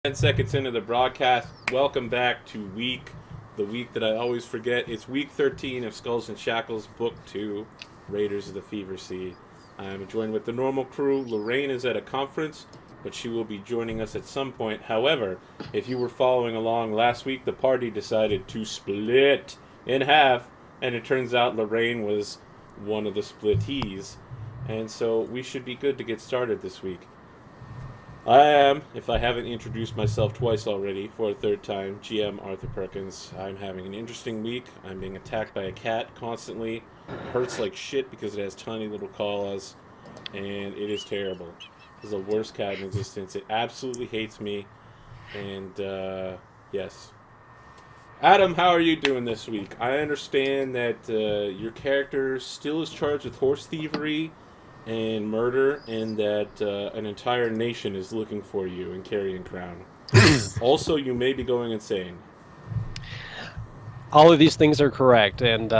10 seconds into the broadcast. Welcome back to the week that I always forget. It's week 13 of Skulls and Shackles, book 2, Raiders of the Fever Sea. I'm joined with the normal crew. Lorraine is at a conference, but she will be joining us at some point. However, if you were following along last week, the party decided to split in half, and it turns out Lorraine was one of the splittees. And so we should be good to get started this week. I am, if I haven't introduced myself twice already, for a third time, GM Arthur Perkins. I'm having an interesting week. I'm being attacked by a cat constantly. It hurts like shit because it has tiny little claws, and it is terrible. It is the worst cat in existence. It absolutely hates me, and yes. Adam, how are you doing this week? I understand that your character still is charged with horse thievery and murder, and that an entire nation is looking for you in Carrion Crown. Also, you may be going insane. All of these things are correct, and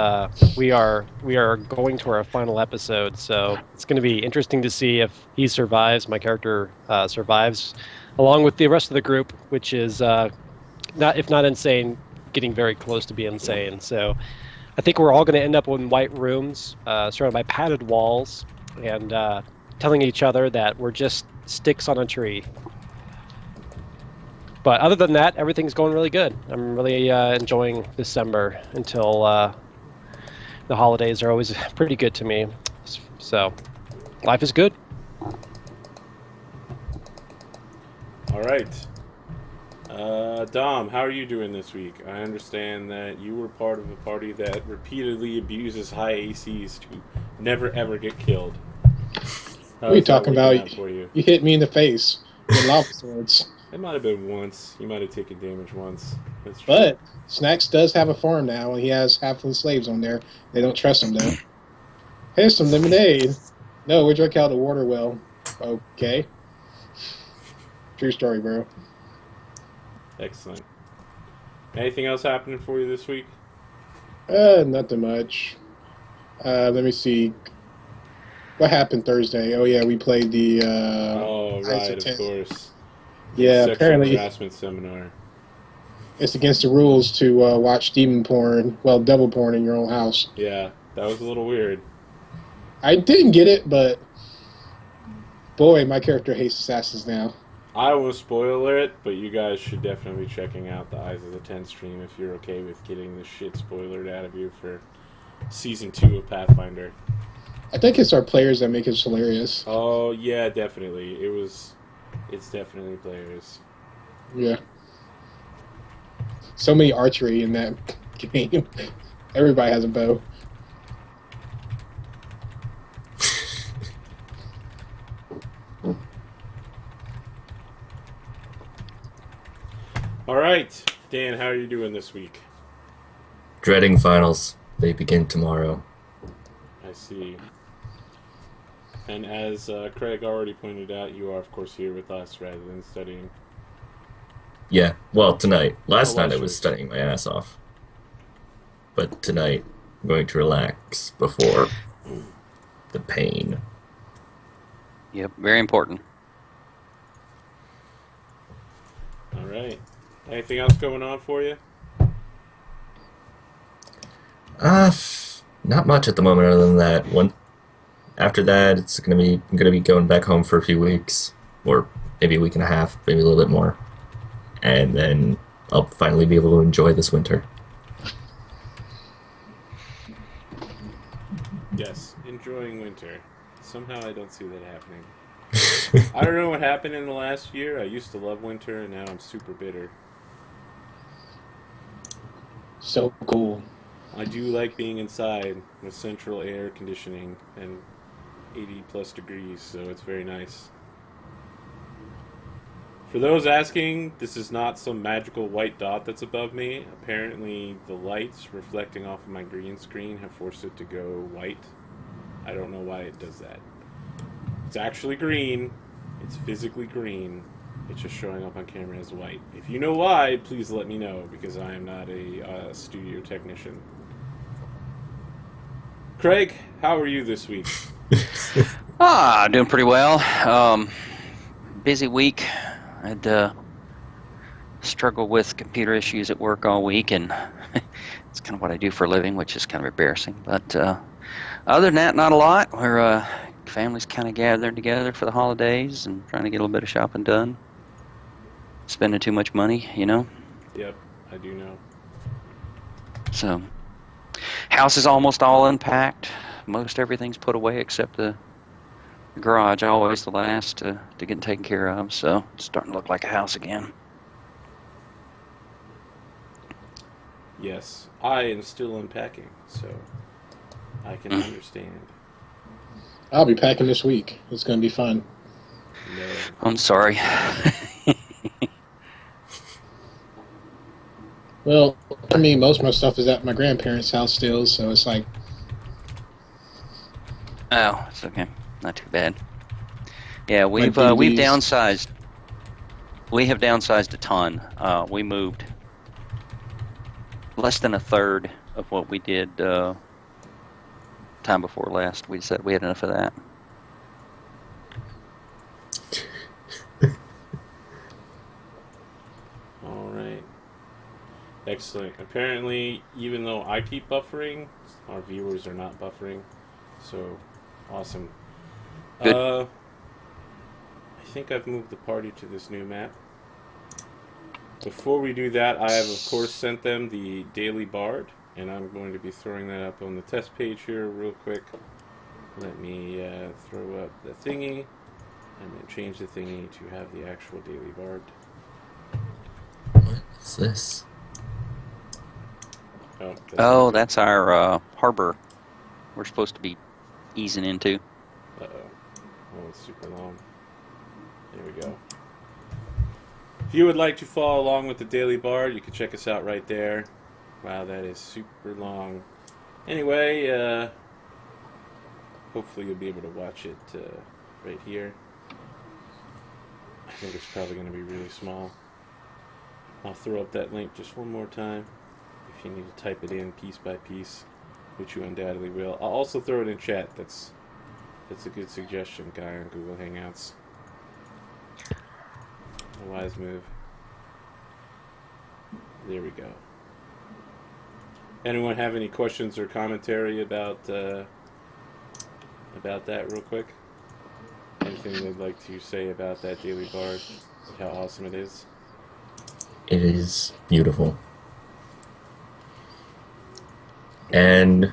we are going to our final episode, so it's going to be interesting to see if he survives, my character survives, along with the rest of the group, which is, not if not insane, getting very close to being insane. So I think we're all going to end up in white rooms, surrounded by padded walls, and telling each other that we're just sticks on a tree. But other than that, everything's going really good. I'm really enjoying December until the holidays are always pretty good to me. So life is good. All right. Dom, how are you doing this week? I understand that you were part of a party that repeatedly abuses high ACs to never ever get killed. What are you talking about? You hit me in the face with lava swords. It might have been once. You might have taken damage once. That's true. But Snacks does have a farm now, and he has half-ling slaves on there. They don't trust him, though. Here's some lemonade. No, we drank out of the water well. Okay. True story, bro. Excellent. Anything else happening for you this week? Nothing much. Let me see. What happened Thursday? Oh, yeah, we played the... oh, right, of course. Yeah, Sexual apparently harassment seminar. It's against the rules to watch demon porn, well, devil porn in your own house. Yeah, that was a little weird. I didn't get it, but boy, my character hates assassins now. I won't spoil it, but you guys should definitely be checking out the Eyes of the Ten stream if you're okay with getting the shit spoilered out of you for Season 2 of Pathfinder. I think it's our players that make it hilarious. Oh, yeah, definitely. It's definitely players. Yeah. So many archery in that game. Everybody has a bow. All right. Dan, how are you doing this week? Dreading finals. They begin tomorrow. I see. And as Craig already pointed out, you are, of course, here with us rather than studying. Yeah, well, tonight. Last Oh, night I last was week. studying my ass off. But tonight, I'm going to relax before the pain. Yep, very important. All right. Anything else going on for you? Not much at the moment other than that. After that, I'm gonna be going back home for a few weeks, or maybe a week and a half, maybe a little bit more, and then I'll finally be able to enjoy this winter. Yes, enjoying winter. Somehow I don't see that happening. I don't know what happened in the last year. I used to love winter, and now I'm super bitter. So cool. I do like being inside with central air conditioning and 80 plus degrees, so it's very nice. For those asking, this is not some magical white dot that's above me. Apparently, the lights reflecting off of my green screen have forced it to go white. I don't know why it does that. It's actually green. It's physically green. It's just showing up on camera as white. If you know why, please let me know, because I am not a studio technician. Craig, how are you this week? Doing pretty well. Busy week. I had struggle with computer issues at work all week, and it's kind of what I do for a living, which is kind of embarrassing. But other than that, not a lot. We're families kind of gathered together for the holidays and trying to get a little bit of shopping done. Spending too much money, you know. Yep, I do know. So, house is almost all unpacked. Most everything's put away except the garage, always the last to get taken care of. So, it's starting to look like a house again. Yes, I am still unpacking, so I can understand. I'll be packing this week. It's going to be fun. No. I'm sorry. Well, I mean, most of my stuff is at my grandparents' house still, so it's like... Oh, it's okay. Not too bad. Yeah, we've DVDs. downsized. We have downsized a ton. We moved less than a third of what we did time before last. We said we had enough of that. All right. Excellent. Apparently, even though I keep buffering, our viewers are not buffering. So, awesome. Good. I think I've moved the party to this new map. Before we do that, I have, of course, sent them the Daily Bard, and I'm going to be throwing that up on the test page here real quick. Let me throw up the thingy, and then change the thingy to have the actual Daily Bard. What is this? Oh, That's our harbor we're supposed to be easing into. Uh-oh. Oh, it's super long. There we go. If you would like to follow along with the Daily Bard, you can check us out right there. Wow, that is super long. Anyway, hopefully you'll be able to watch it right here. I think it's probably going to be really small. I'll throw up that link just one more time if you need to type it in piece by piece, which you undoubtedly will. I'll also throw it in chat. That's a good suggestion, guy on Google Hangouts. A wise move. There we go. Anyone have any questions or commentary about that real quick? Anything they'd like to say about that Daily Bard? How awesome it is? It is beautiful. And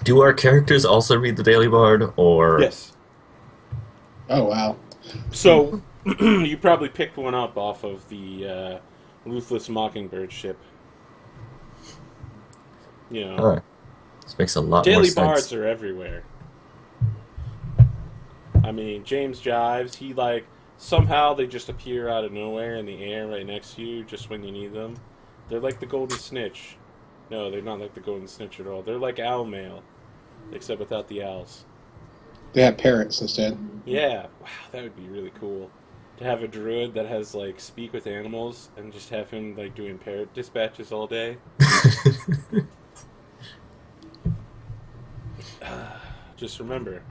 do our characters also read the Daily Bard, or... Yes. Oh, wow. So, you probably picked one up off of the Ruthless Mockingbird ship. You know, Alright. This makes a lot more Daily sense. Bards are everywhere. I mean, James Jives, he somehow they just appear out of nowhere in the air right next to you just when you need them. They're like the Golden Snitch. No, they're not like the Golden Snitch at all. They're like owl mail, except without the owls. They have parrots instead. Yeah, wow, that would be really cool. To have a druid that has speak with animals and just have him doing parrot dispatches all day. Just remember,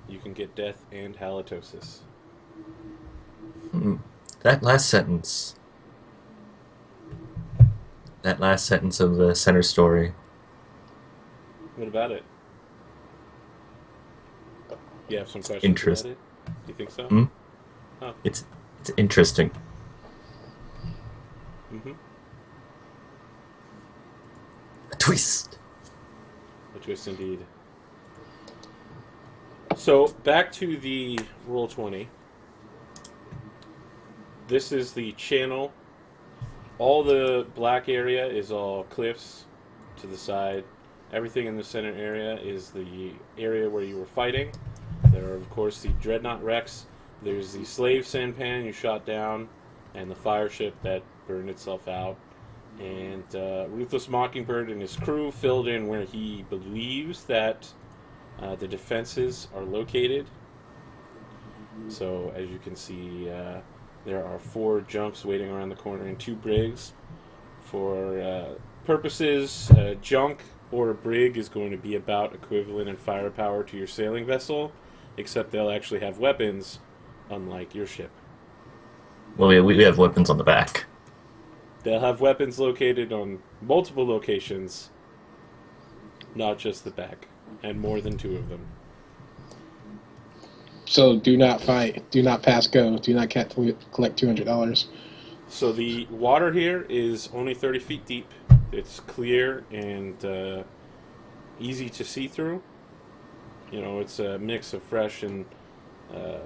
you can get death and halitosis. That last sentence. That last sentence of the center story. What about it? You have some questions Interest. about it? You think so? Hmm? Oh. It's interesting. Mm-hmm. A twist. A twist indeed. So, back to the Roll20. This is the channel. All the black area is all cliffs to the side. Everything in the center area is the area where you were fighting. There are, of course, the Dreadnought wrecks. There's the slave sampan you shot down, and the fire ship that burned itself out. And Ruthless Mockingbird and his crew filled in where he believes that the defenses are located. So, as you can see, there are 4 junks waiting around the corner and 2 brigs. For purposes, junk or a brig is going to be about equivalent in firepower to your sailing vessel, except they'll actually have weapons, unlike your ship. Well, we have weapons on the back. They'll have weapons located on multiple locations, not just the back, and more than 2 of them. So do not fight. Do not pass go. Do not collect $200. So the water here is only 30 feet deep. It's clear and easy to see through. You know, it's a mix of fresh and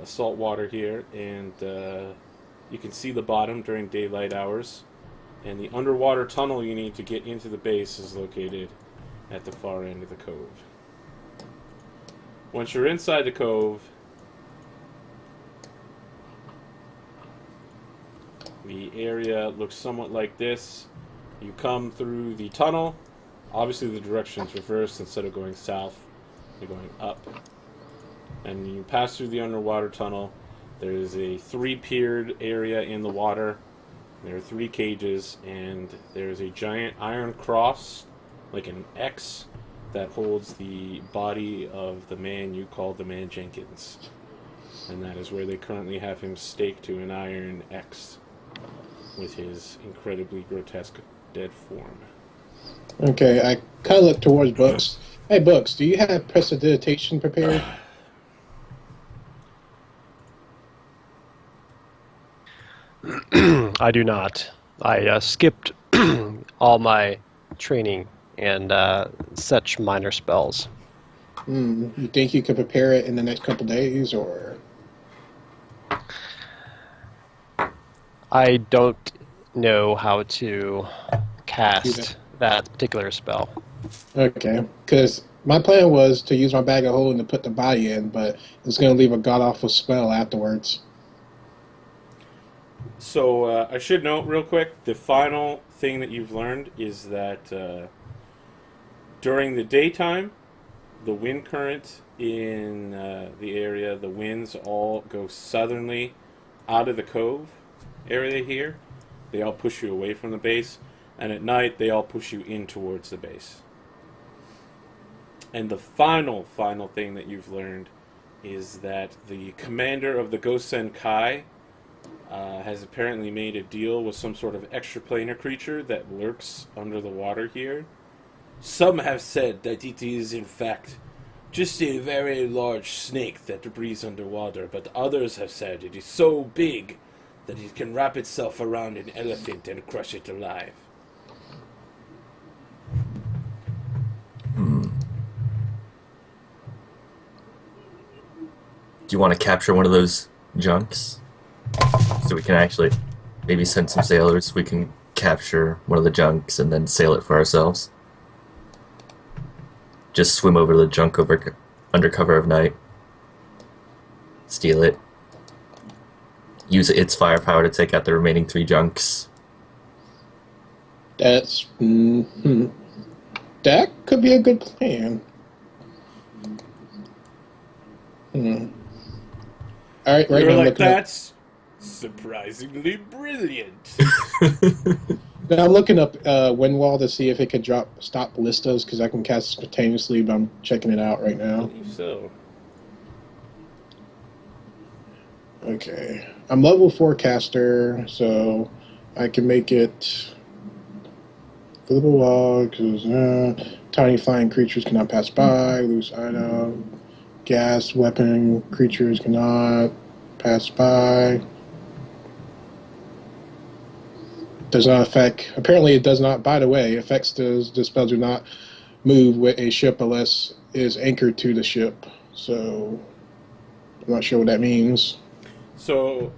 salt water here, and you can see the bottom during daylight hours. And the underwater tunnel you need to get into the base is located at the far end of the cove. Once you're inside the cove, the area looks somewhat like this. You come through the tunnel. Obviously the direction's reversed. Instead of going south, you're going up. And you pass through the underwater tunnel. There is a 3-tiered area in the water. There are 3 cages, and there's a giant iron cross, like an X, that holds the body of the man you call the man Jenkins. And that is where they currently have him staked to an iron X with his incredibly grotesque dead form. Okay, I kind of look towards Books. Hey, Books, do you have prestidigitation prepared? I do not. I skipped all my training and such minor spells. You think you could prepare it in the next couple days, or? I don't know how to cast that particular spell. Okay, because my plan was to use my bag of holding to put the body in, but it's going to leave a god-awful spell afterwards. So I should note real quick, the final thing that you've learned is that during the daytime, the wind current in the area, the winds all go southerly out of the cove area here. They all push you away from the base, and at night they all push you in towards the base. And the final thing that you've learned is that the commander of the Gosen Kai has apparently made a deal with some sort of extraplanar creature that lurks under the water here. Some have said that it is, in fact, just a very large snake that breathes underwater, but others have said it is so big that it can wrap itself around an elephant and crush it alive. Do you want to capture one of those junks? So we can actually maybe send some sailors. We can capture one of the junks and then sail it for ourselves. Just swim over to the junk under cover of night. Steal it. Use its firepower to take out the remaining 3 junks. That's... That could be a good plan. Alright, right You're now like, that's surprisingly brilliant. Now I'm looking up Windwall to see if it could stop ballistas, because I can cast spontaneously, but I'm checking it out right I now. believe so. Okay. I'm level 4 caster, so I can make it visible log, because tiny flying creatures cannot pass by, loose item, gas weapon creatures cannot pass by. Does not affect, apparently it does not, by the way, affects the spell do not move with a ship unless it is anchored to the ship. So, I'm not sure what that means. So,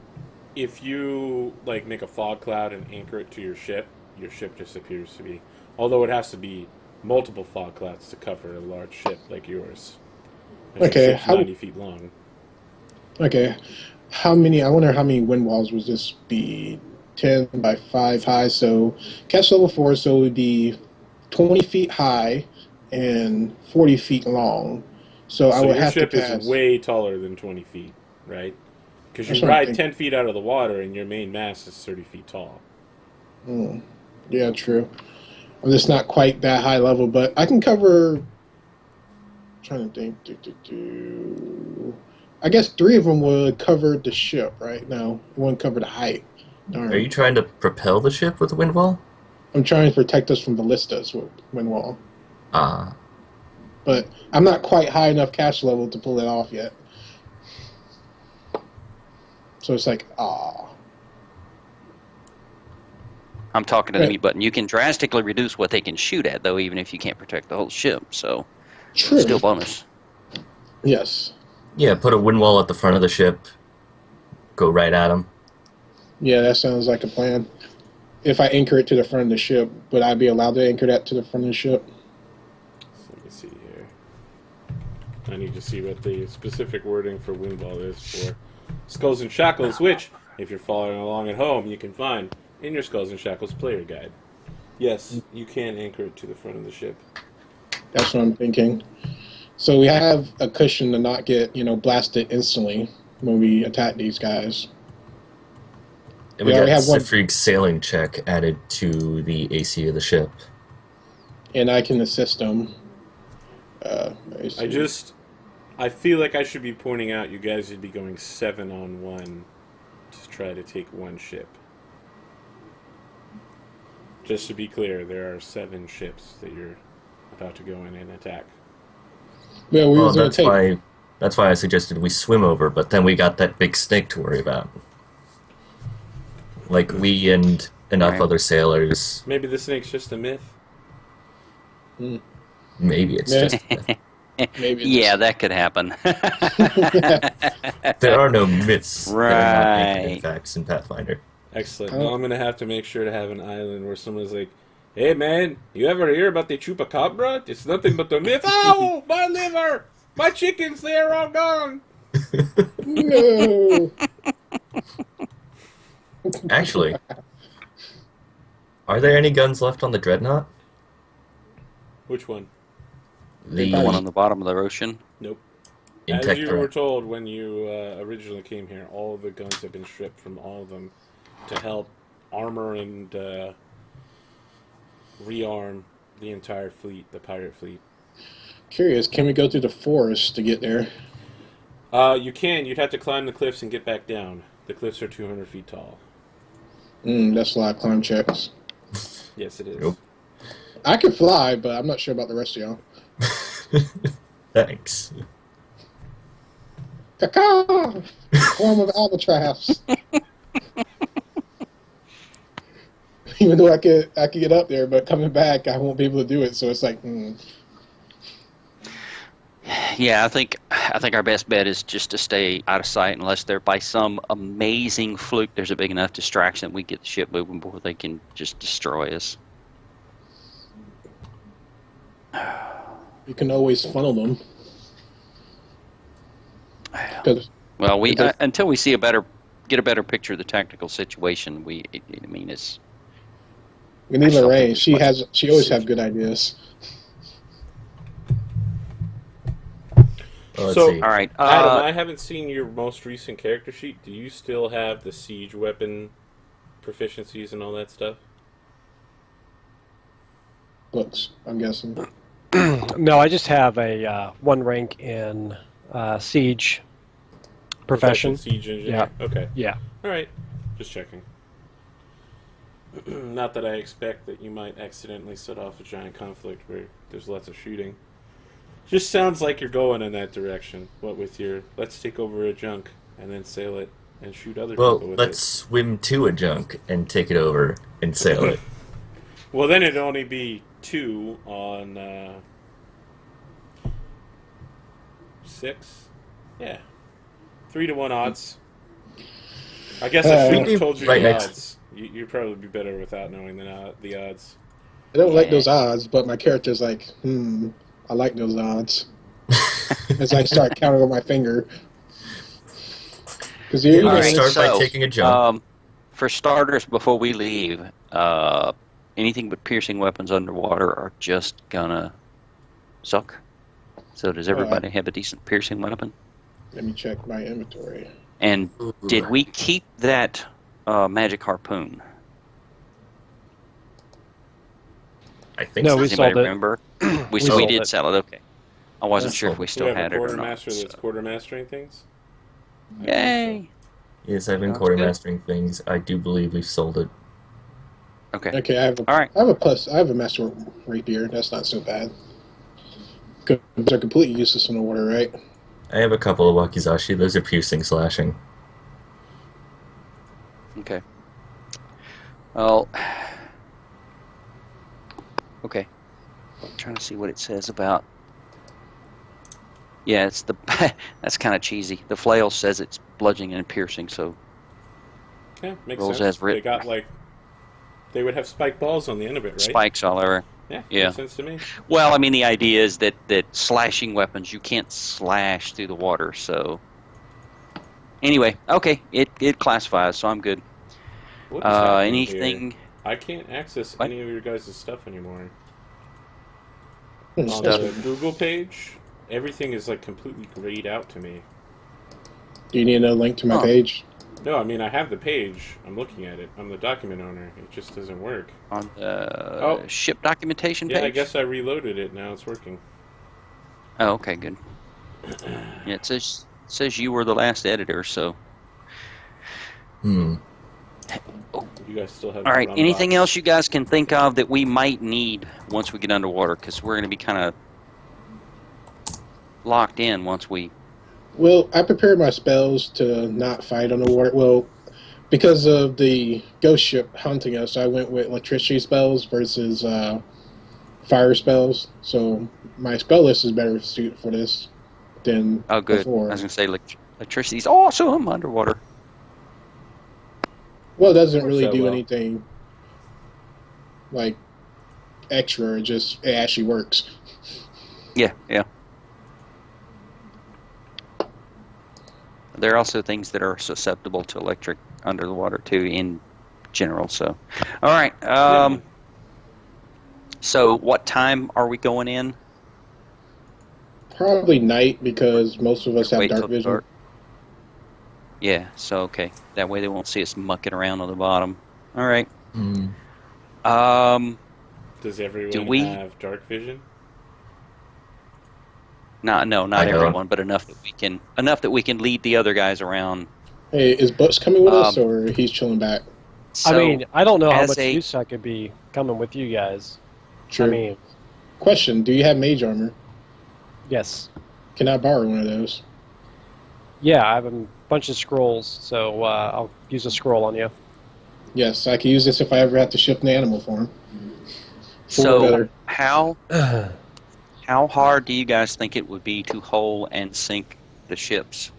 if you like make a fog cloud and anchor it to your ship just appears to be. Although it has to be multiple fog clouds to cover a large ship like yours. And Okay, your ship's 90 feet long. Okay, how many? I wonder how many wind walls would this be? 10 by 5 high. So, cast level 4, so it would be 20 feet high and 40 feet long. So I would your have to ship pass. is way taller than 20 feet, right? Because That's you what I'm ride thinking. 10 feet out of the water and your main mast is 30 feet tall. Yeah, true. I'm just not quite that high level, but I can cover. Trying to think. I guess 3 of them would cover the ship, right? No, it wouldn't cover the height. Darn. Are you trying to propel the ship with a wind wall? I'm trying to protect us from ballistas with wind wall. Ah. But I'm not quite high enough cash level to pull it off yet. So it's like, I'm talking to the Right. mute button. You can drastically reduce what they can shoot at, though, even if you can't protect the whole ship. So, true. still bonus. Yes. Yeah, put a wind wall at the front of the ship. Go right at them. Yeah, that sounds like a plan. If I anchor it to the front of the ship, would I be allowed to anchor that to the front of the ship? So let me see here. I need to see what the specific wording for wind wall is for Skulls and Shackles, which, if you're following along at home, you can find in your Skulls and Shackles player guide. Yes, you can anchor it to the front of the ship. That's what I'm thinking. So we have a cushion to not get, blasted instantly when we attack these guys. And we Yeah, got we have one- Sifrig's sailing check added to the AC of the ship. And I can assist them. I feel like I should be pointing out you guys would be going 7-on-1 to try to take one ship. Just to be clear, there are 7 ships that you're about to go in and attack. Well, we Well, was going to take... that's why I suggested we swim over, but then we got that big snake to worry about. Like, we and enough Right. other sailors, Maybe the snake's just a myth. maybe it's Yeah. just... Maybe Yeah, that could happen. There are no myths that are not anchored in Right. facts in Pathfinder. Excellent. Oh. Now I'm going to have to make sure to have an island where someone's like, hey man, you ever hear about the chupacabra? It's nothing but a myth. Oh, my liver! My chickens, they're all gone! No. Actually, are there any guns left on the Dreadnought? Which one? The Probably- One on the bottom of the ocean. Nope. in As Tech you Threat. were told when you originally came here, all of the guns have been stripped from all of them to help armor and rearm the entire fleet, the pirate fleet. Curious, can we go through the forest to get there? You can. You'd have to climb the cliffs and get back down. The cliffs are 200 feet tall. That's a lot of climb checks. Yes, it is. Nope. I can fly, but I'm not sure about the rest of y'all. Thanks. Caca! Form of albatross. Even though I could get up there, but coming back, I won't be able to do it. So it's like, Yeah, I think our best bet is just to stay out of sight unless there by some amazing fluke there's a big enough distraction that we get the ship moving before they can just destroy us. you can always funnel them. 'Cause Well, we Because- until we see get a better picture of the tactical situation. It's we need I still Lorraine. think She it's always have good ideas. Well, let's So- see. all right. Adam, I haven't seen your most recent character sheet. Do you still have the siege weapon proficiencies and all that stuff? Books, I'm guessing. No, I just have a 1 rank in siege profession. Siege engineer? Yeah. Okay. Yeah. All right. Just checking. Not that I expect that you might accidentally set off a giant conflict where there's lots of shooting. Just sounds like you're going in that direction. What with your let's take over a junk and then sail it and shoot other Well, people with let's swim to a junk and take it over and sail it. it. Well, then it'd only be 2 on 6. Yeah. 3-to-1 odds. I guess I should have told you Right the next. odds. You'd probably be better without knowing the odds. I don't like those odds, but my character's like, I like those odds. As I start counting on my finger. Because You All wanna right, start by so, taking a jump. For starters, before we leave, anything but piercing weapons underwater are just gonna suck. So does everybody have a decent piercing weapon? Let me check my inventory. And did we keep that magic harpoon? I think No, so. we Does anybody sold it. remember? we sold did it. sell it. Okay. I wasn't That's sure if sold. we Do still we have had a it or not. quartermaster that's so- quartermastering things? I think Yay! Yes, I've been Sounds good. quartermastering things. I do believe we've sold it. Okay. Okay, All right. I have a plus. I have a master rapier. That's not so bad. They're completely useless in the water, right? I have a couple of wakizashi. Those are piercing slashing. Okay. Well. Okay. I'm trying to see what it says about. Yeah, it's the. That's kind of cheesy. The flail says it's bludgeoning and piercing, so Yeah, makes rolls sense. as written. They got like, they would have spike balls on the end of it, right? Spikes all over. Yeah, Yeah. makes sense to me. Well, I mean, the idea is that slashing weapons, you can't slash through the water, so. Anyway, okay, it classifies, so I'm good. What is happening Anything? here? I can't access What? any of your guys' stuff anymore. Hmm, On that's the weird. Google page, everything is like completely grayed out to me. Do you need a link to my Huh. page? No, I mean, I have the page. I'm looking at it. I'm the document owner. It just doesn't work. On the ship documentation Yeah, page? I guess I reloaded it. Now it's working. Oh, okay, good. Yeah, it says you were the last editor, so. Hmm. You guys still have All right, the anything box. else you guys can think of that we might need once we get underwater? Because we're going to be kind of locked in once we. Well, I prepared my spells to not fight on the water. Well, because of the ghost ship hunting us, I went with electricity spells versus fire spells. So my spell list is better suited for this than Oh, good. before. I was going to say electricity's awesome underwater. Well, it doesn't really So do well. anything like extra. It actually works. Yeah, yeah. There are also things that are susceptible to electric under the water too, in general. So, all right. Yeah. So, what time are we going in? Probably night because most of us have Wait dark till vision. dark. Yeah. So, okay. That way they won't see us mucking around on the bottom. All right. Hmm. Does everyone we- have dark vision? Not I don't. everyone, but enough that we can lead the other guys around. Hey, is Butch coming with us, Um, or he's chilling back? So, I mean, I don't know how as much a- use I could be coming with you guys. Sure. I mean, Question: do you have mage armor? yes. Can I borrow one of those? Yeah, I have a bunch of scrolls, so I'll use a scroll on you. Yes, I can use this if I ever have to shift an animal form. so better. how hard do you guys think it would be to hull and sink the ships,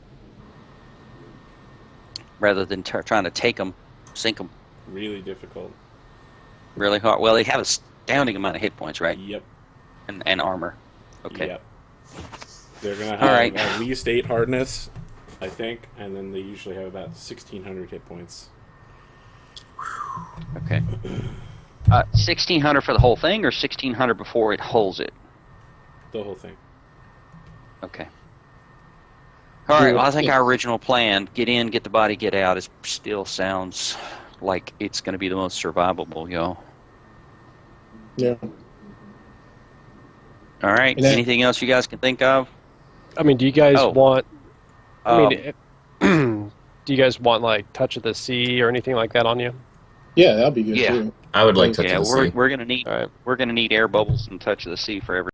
rather than trying to take them, sink them? Really difficult. Really hard. Well, they have an astounding amount of hit points, right? Yep. And armor. Okay. Yep. They're gonna have All right. at least 8 hardness, I think, and then they usually have about 1,600 hit points. Okay. 1,600 for the whole thing, or 1,600 before it hulls it? The whole thing. Okay. All right. Well, I think our original plan, get in, get the body, get out, still sounds like it's going to be the most survivable, y'all. Yeah. All right. And that- Anything else you guys can think of? I mean, do you guys Oh. want? I Um, mean, do you guys want like Touch of the Sea or anything like that on you? Yeah, that'll be good Yeah. too. I would like Touch yeah, of the Sea. we're gonna need All right. air bubbles and Touch of the Sea for every.